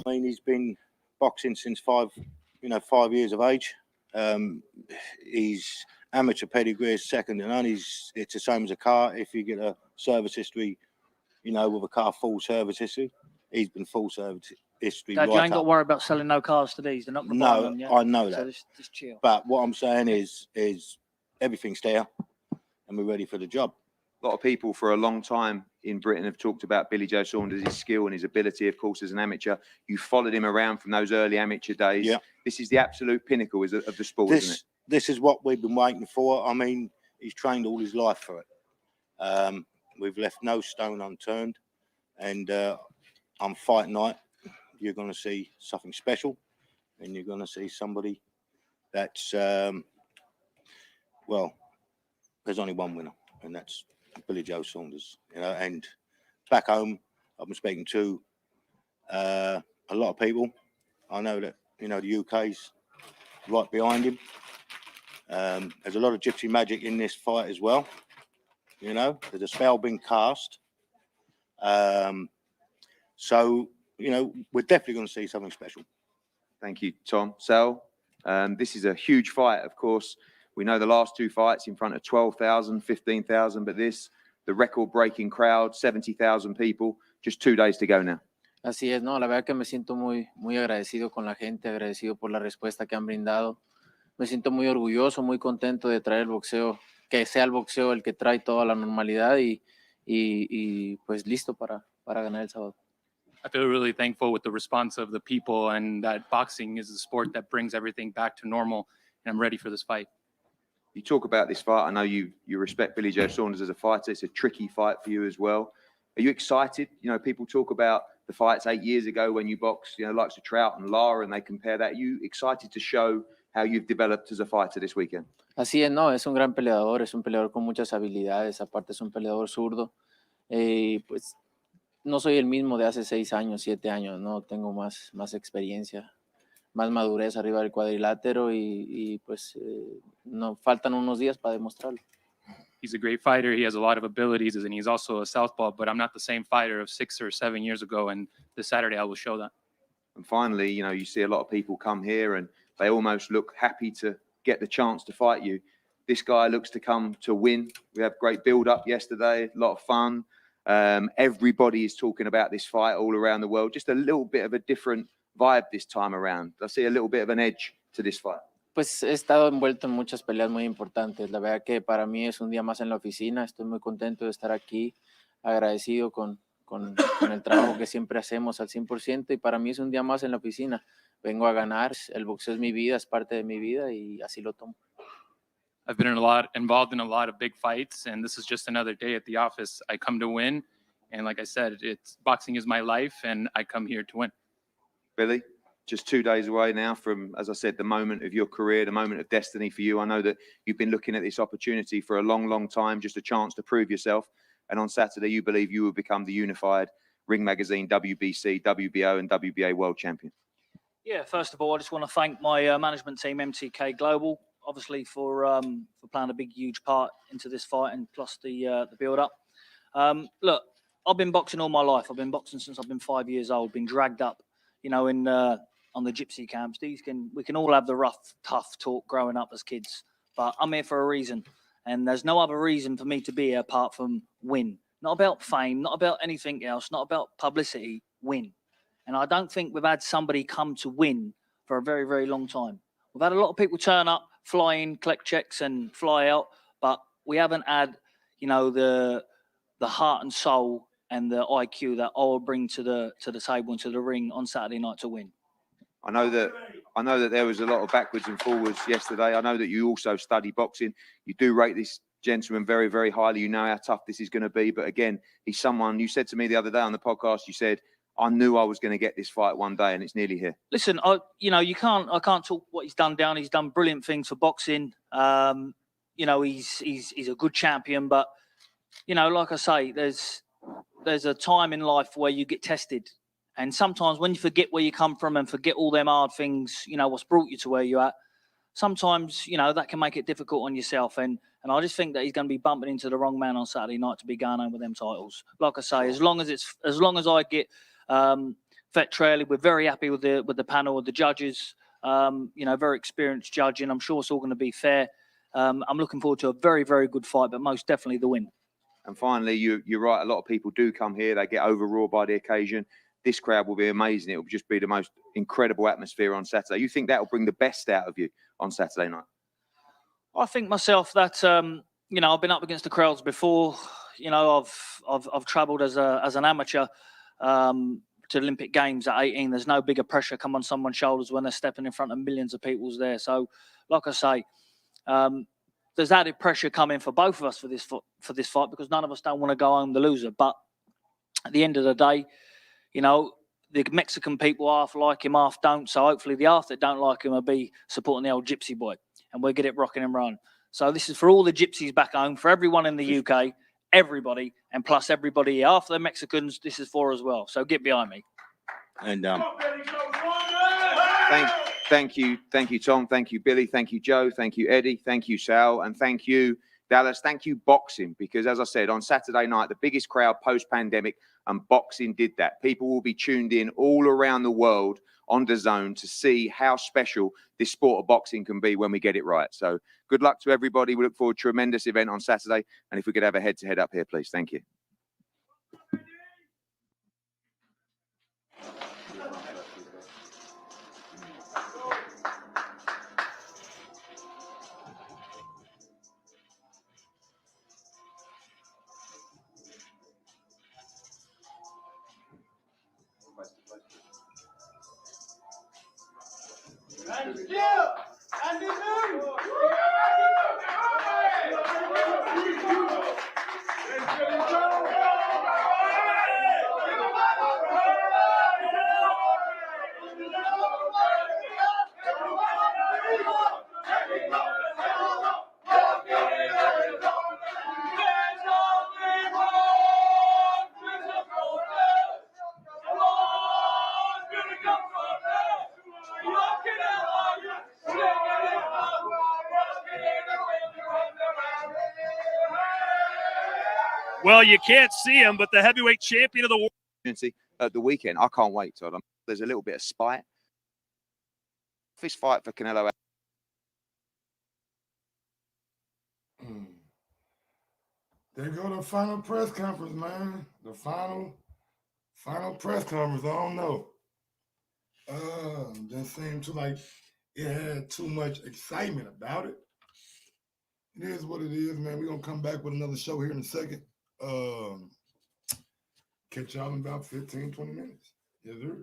I mean, he's been boxing since 5 years of age. His amateur pedigree is second to none. It's the same as a car. If you get a service history, with a car full service history, he's been full service history. Dad, you ain't got to worry about selling no cars to these. They're not going to buy them. No, I know that. So just chill. But what I'm saying is everything's there, and we're ready for the job. A lot of people for a long time in Britain have talked about Billy Joe Saunders, his skill and his ability, of course, as an amateur. You followed him around from those early amateur days. Yeah. This is the absolute pinnacle of the sport, isn't it? This is what we've been waiting for. I mean, he's trained all his life for it. We've left no stone unturned. And on fight night, you're going to see something special. And you're going to see somebody that's, there's only one winner. And that's Billy Joe Saunders, and back home, I've been speaking to a lot of people. I know that, the UK's right behind him. There's a lot of gypsy magic in this fight as well. There's a spell being cast. So, we're definitely going to see something special. Thank you, Tom. Sal, this is a huge fight, of course. We know the last two fights in front of 12,000, 15,000, but the record-breaking crowd, 70,000 people, just 2 days to go now. Así es, no, la verdad que me siento muy agradecido con la gente, agradecido por la respuesta que han brindado. Me siento muy orgulloso, muy contento de traer el boxeo, que sea el boxeo el que trae toda la normalidad y pues listo para ganar el sábado. I feel really thankful with the response of the people and that boxing is the sport that brings everything back to normal, and I'm ready for this fight. You talk about this fight. I know you respect Billy Joe Saunders as a fighter. It's a tricky fight for you as well. Are you excited? People talk about the fights 8 years ago when you boxed, likes of Trout and Lara, and they compare that. Are you excited to show how you've developed as a fighter this weekend? Así es, no, es un gran peleador, es un peleador con muchas habilidades, aparte es un peleador zurdo. Pues no soy el mismo de hace 6 años, 7 años, no, tengo más experiencia, más madurez arriba del cuadrilátero y pues no faltan unos días para demostrarlo. He's a great fighter. He has a lot of abilities, and he's also a southpaw, but I'm not the same fighter of 6 or 7 years ago, and this Saturday I will show that. And finally, you see a lot of people come here and they almost look happy to get the chance to fight you. This guy looks to come to win. We had great build-up yesterday, a lot of fun. Everybody is talking about this fight all around the world. Just a little bit of a different vibe this time around. I see a little bit of an edge to this fight. Pues he estado envuelto en muchas peleas muy importantes. La verdad que para mí es un día más en la oficina. Estoy muy contento de estar aquí, agradecido con el trabajo que siempre hacemos al 100%, y para mí es un día más en la oficina. Vengo a ganar. El boxeo es mi vida, es parte de mi vida y así lo tomo. I've been involved in a lot of big fights, and this is just another day at the office. I come to win, and like I said, boxing is my life, and I come here to win. Billy, just 2 days away now from, as I said, the moment of your career, the moment of destiny for you. I know that you've been looking at this opportunity for a long, long time, just a chance to prove yourself. And on Saturday, you believe you will become the unified Ring Magazine, WBC, WBO, and WBA world champion. Yeah, first of all, I just want to thank my management team, MTK Global, obviously for playing a big, huge part into this fight, and plus the build-up. Look, I've been boxing all my life. I've been boxing since I've been 5 years old. Been dragged up, on the gypsy camps. We can all have the rough, tough talk growing up as kids, but I'm here for a reason, and there's no other reason for me to be here apart from win. Not about fame, not about anything else, not about publicity. Win. And I don't think we've had somebody come to win for a very, very long time. We've had a lot of people turn up, fly in, collect checks and fly out, but we haven't had, the heart and soul and the IQ that I will bring to the table and to the ring on Saturday night to win. I know that there was a lot of backwards and forwards yesterday. I know that you also study boxing. You do rate this gentleman very, very highly. You know how tough this is going to be. But again, he's someone, you said to me the other day on the podcast, you said, I knew I was going to get this fight one day, and it's nearly here. Listen, I can't talk what he's done down. He's done brilliant things for boxing. He's a good champion, but like I say, there's a time in life where you get tested, and sometimes when you forget where you come from and forget all them hard things, what's brought you to where you're at, sometimes that can make it difficult on yourself. And I just think that he's going to be bumping into the wrong man on Saturday night to be going home with them titles. Like I say, as long as I get vet trail. We're very happy with the panel of the judges. Very experienced judging. I'm sure it's all going to be fair. I'm looking forward to a very, very good fight, but most definitely the win. And finally, you're right. A lot of people do come here. They get overawed by the occasion. This crowd will be amazing. It will just be the most incredible atmosphere on Saturday. You think that will bring the best out of you on Saturday night? I think myself that I've been up against the crowds before. I've travelled as an amateur to Olympic Games at 18. There's no bigger pressure come on someone's shoulders when they're stepping in front of millions of people there. So, like I say, there's added pressure coming for both of us for this fight because none of us don't want to go home the loser. But at the end of the day, the Mexican people half like him, half don't. So hopefully the half that don't like him will be supporting the old gypsy boy, and we'll get it rocking and rolling. So this is for all the gypsies back home, for everyone in the UK, everybody, and plus everybody half the Mexicans. This is for as well. So get behind me. And Thank you, Tom. Thank you, Billy. Thank you, Joe. Thank you, Eddie. Thank you, Sal. And thank you, Dallas. Thank you, boxing, because as I said, on Saturday night, the biggest crowd post-pandemic, and boxing did that. People will be tuned in all around the world on DAZN to see how special this sport of boxing can be when we get it right. So good luck to everybody. We look forward to a tremendous event on Saturday. And if we could have a head-to-head up here, please. Thank you. Well, you can't see him, but the heavyweight champion of the world. At the weekend, I can't wait, Todd. There's a little bit of spite. This fight for Canelo. There go the final press conference, man. The final press conference. I don't know. Just seemed like it had too much excitement about it. It is what it is, man. We're gonna come back with another show here in a second. Catch y'all in about 15, 20 minutes. Yes, sir.